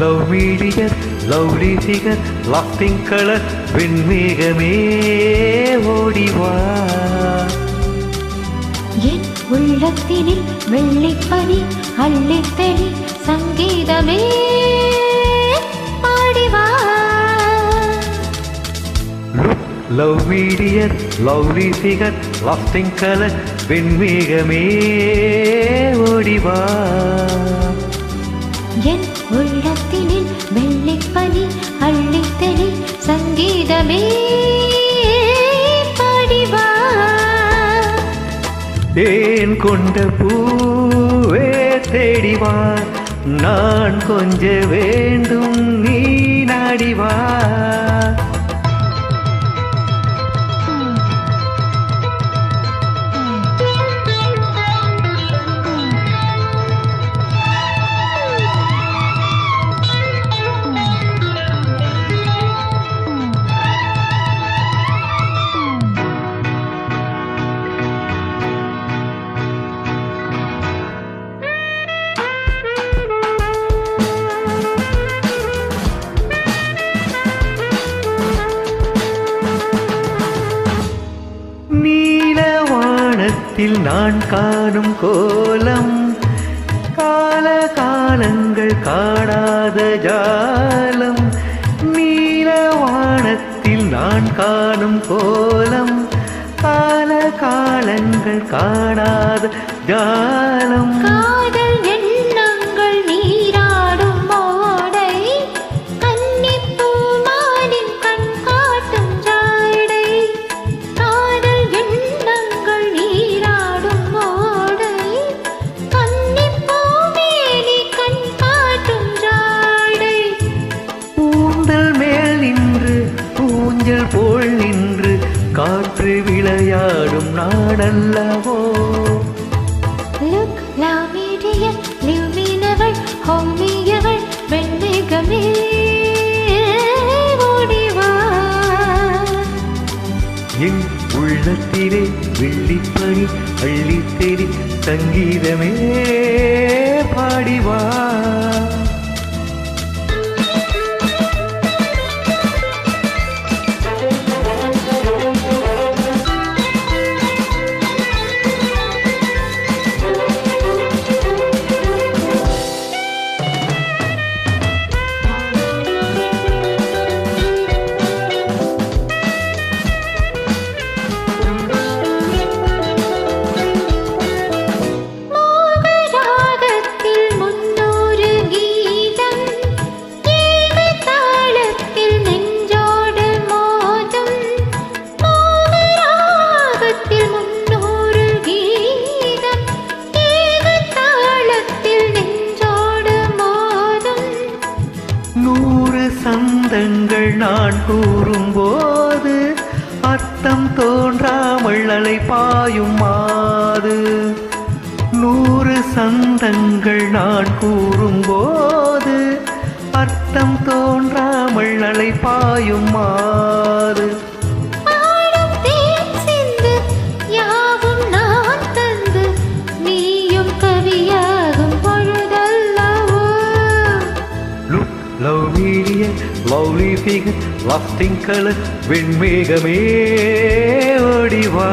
Love meteor lovely figure lofting colour வெண்மேகமே ஓடிவா. என் உள்ளத்தினில் வெள்ளிப்பனி அள்ளித்தெளி சங்கீதமே பாடிவா. Love meteor lovely figure lofting colour வெண்மேகமே ஓடிவா. என் உள்ளத்தினில் வெள்ளிப்பனி அள்ளித்தெளி சங்கீதமே பாடிவா. தேன் கொண்ட பூவே தேடிவா, நான் கொஞ்ச வேண்டும் நீ நாடிவா. நீலவானத்தில் நான் காணும் கோலம் கால காலங்கள் காணாத ஜாலம். நீலவானத்தில் நான் காணும் கோலம் கால காலங்கள் காணாத ஜாலம். காதல் எண்ணங்கள் நீராடும் மோடை கன்னிப்பூமானின் கண் காட்டும் ஜாடை. காதல் எண்ணங்கள் நீராடும் மோடை கன்னிப்பூமேனி கண் காட்டும் ஜாடை. ஊந்தல் மேல் நின்று ஊஞ்சல் போல் நின்று காற்று விளையாடும் நாடல்லவோ. Look, love me dear, leave me never, hold me ever, வெண்மேகமே ஓடிவா. என் உள்ளத்திலே வெள்ளிப்பனி அள்ளித்தெளி சங்கீதமே பாடிவா. சந்தங்கள் நான் கூறும்போது அர்த்தம் தோன்றாமல் அலை பாயும் மாது. 100 சந்தங்கள் நான் கூறும்போது அர்த்தம் தோன்றாமல் அலை பாயும் மாது. Love meteor lovely figure lofting colour வெண்மேகமே ஓடிவா.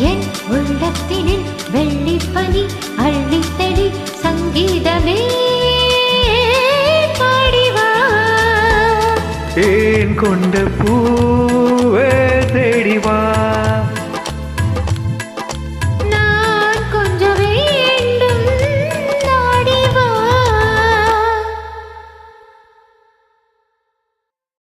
என் உள்ளத்தினில் வெள்ளிப்பனி அள்ளித்தெளி சங்கீதமே பாடிவா. தேன் கொண்ட பூ